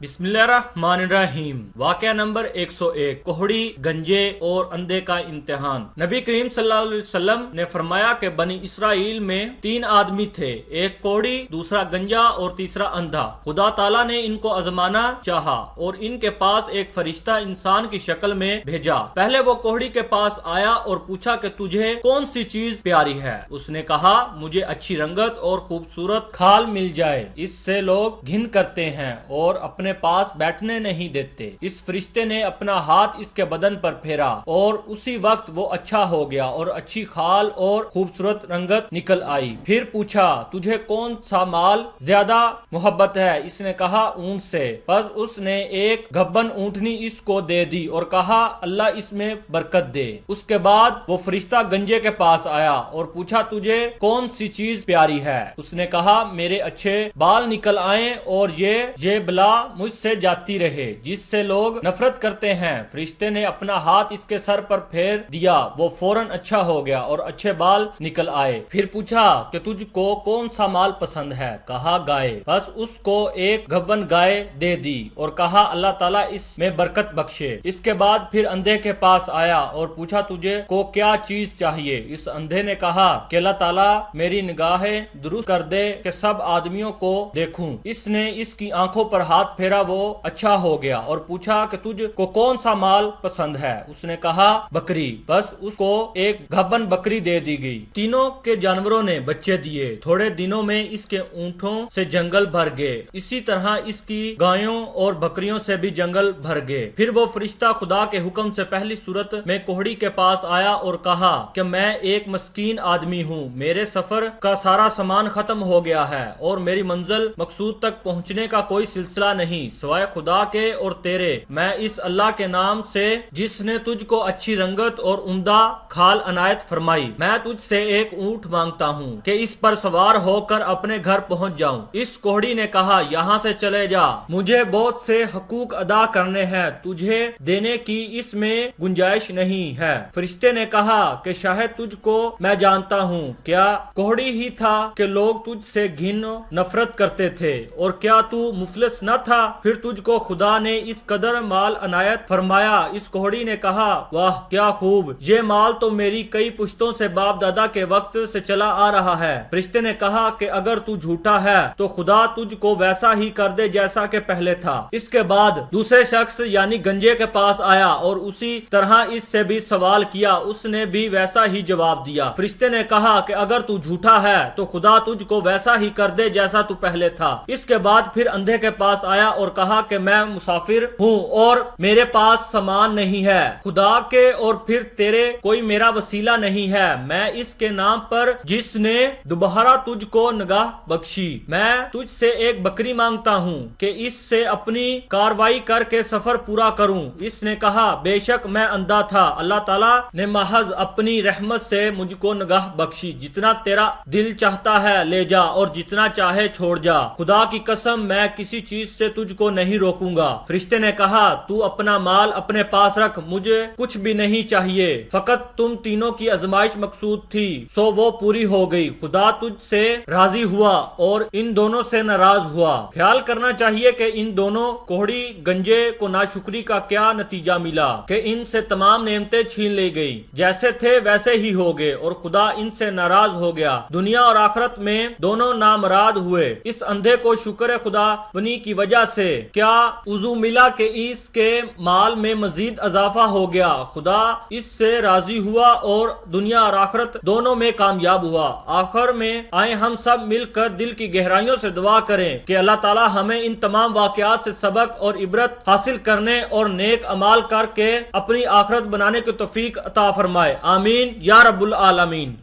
बिस्मिल्लाहिर्रहमानिर्रहीम। वाक़या नंबर 101, कोहड़ी, गंजे और अंधे का इम्तिहान। नबी करीम सल्लल्लाहु अलैहि वसल्लम ने फरमाया कि बनी इसराइल में 3 आदमी थे, एक कोहड़ी, दूसरा गंजा और तीसरा अंधा। खुदा ताला ने इनको आजमाना चाहा और इनके पास एक फरिश्ता इंसान की शक्ल में भेजा। पहले वो कोहड़ी के पास आया और पूछा कि तुझे कौन सी चीज प्यारी है। उसने कहा, मुझे अच्छी रंगत और खूबसूरत खाल मिल जाए, इससे लोग घिन करते हैं और अपने पास बैठने नहीं देते। इस फरिश्ते ने अपना हाथ इसके बदन पर फेरा और उसी वक्त वो अच्छा हो गया और अच्छी खाल और खूबसूरत रंगत निकल आई। फिर पूछा, तुझे कौन सा माल ज्यादा मोहब्बत है। इसने कहा, ऊंट से। बस उसने एक गब्बन ऊंटनी इसको दे दी और कहा, अल्लाह इसमें बरकत दे। उसके बाद वो फरिश्ता गंजे के पास आया और पूछा, तुझे कौन सी चीज प्यारी है। उसने कहा, मेरे अच्छे बाल निकल आए और ये बला मुझसे जाती रहे जिससे लोग नफरत करते हैं। फरिश्ते ने अपना हाथ इसके सर पर फेर दिया, वो फौरन अच्छा हो गया और अच्छे बाल निकल आए। फिर पूछा कि तुझको कौन सा माल पसंद है। कहा, गाय। बस उसको एक गब्बन गाय दे दी और कहा, अल्लाह ताला इसमें बरकत बख्शे। इसके बाद फिर अंधे के पास आया और पूछा, तुझे को क्या चीज चाहिए। इस अंधे ने कहा कि अल्लाह ताला मेरी निगाहें दुरुस्त कर दे कि सब आदमियों को देखूं। इसने इसकी आंखों पर हाथ फेरा, वो अच्छा हो गया और पूछा कि तुझको कौन सा माल पसंद है। उसने कहा, बकरी। बस उसको एक गब्बन बकरी दे दी गई। तीनों के जानवरों ने बच्चे दिए। थोड़े दिनों में इसके ऊंटों से जंगल भर गए, इसी तरह इसकी गायों और बकरियों से भी जंगल भर गए। फिर वो फरिश्ता खुदा के हुक्म से पहली सूरत में कोहड़ी के पास आया और कहा कि मैं एक मस्कीन आदमी हूँ, मेरे सफर का सारा सामान खत्म हो गया है और मेरी मंजिल मकसूद तक पहुँचने का कोई सिलसिला नहीं सिवाय खुदा के और तेरे। मैं इस अल्लाह के नाम से जिसने तुझको अच्छी रंगत और उम्दा खाल अनायत फरमाई, मैं तुझसे एक ऊंट मांगता हूँ कि इस पर सवार होकर अपने घर पहुँच जाऊँ। इस कोहड़ी ने कहा, यहाँ से चले जा, मुझे बहुत से हकूक अदा करने हैं, तुझे देने की इसमें गुंजाइश नहीं है। फरिश्ते ने कहा कि शायद तुझको मैं जानता हूँ। क्या कोहड़ी ही था कि लोग तुझसे घिन नफरत करते थे, और क्या तू मुफलिस न था, फिर तुझको खुदा ने इस कदर माल अनायत फरमाया। इस कोहड़ी ने कहा, वाह क्या खूब, ये माल तो मेरी कई पुश्तों से बाप दादा के वक्त से चला आ रहा है। फरिश्ते ने कहा कि अगर तू झूठा है तो खुदा तुझको वैसा ही कर दे जैसा कि पहले था। इसके बाद दूसरे शख्स यानी गंजे के पास आया और उसी तरह इससे भी सवाल किया, उसने भी वैसा ही जवाब दिया। फरिश्ते ने कहा कि अगर तू झूठा है तो खुदा तुझको वैसा ही कर दे जैसा तू पहले था। इसके बाद फिर अंधे के पास आया और कहा कि मैं मुसाफिर हूँ और मेरे पास सामान नहीं है, खुदा के और फिर तेरे कोई मेरा वसीला नहीं है। मैं इसके नाम पर जिसने दोबारा तुझको निगाह बख्शी, मैं तुझसे एक बकरी मांगता हूँ कि इससे अपनी कार्रवाई करके सफर पूरा करूँ। इसने कहा, बेशक मैं अंधा था, अल्लाह ताला ने महज अपनी रहमत से मुझको निगाह बख्शी। जितना तेरा दिल चाहता है ले जा और जितना चाहे छोड़ जा, खुदा की कसम मैं किसी चीज से तुझको नहीं रोकूंगा। फरिश्ते ने कहा, तू अपना माल अपने पास रख, मुझे कुछ भी नहीं चाहिए, फकत तुम तीनों की आजमाइश मकसूद थी, सो वो पूरी हो गई। खुदा तुझसे राजी हुआ और इन दोनों से नाराज हुआ। ख्याल करना चाहिए कि इन दोनों कोहड़ी गंजे को नाशुक्री का क्या नतीजा मिला कि इनसे तमाम नेमतें छीन ली गई, जैसे थे वैसे ही हो गए और खुदा इनसे नाराज हो गया। दुनिया और आखिरत में दोनों नामराद हुए। इस अंधे को शुक्र खुदा बनी की वजह से क्या उजू मिला कि इसके माल में मजीद इजाफा हो गया। खुदा इससे राजी हुआ और दुनिया और आखिरत दोनों में कामयाब हुआ। आखिर में आए हम सब मिलकर दिल की गहराइयों से दुआ करें कि अल्लाह ताला हमें इन तमाम वाकयात से सबक और इबरत हासिल करने और नेक अमाल करके अपनी आखिरत बनाने की तौफीक अता फरमाए। आमीन या रब्बुल आलमीन।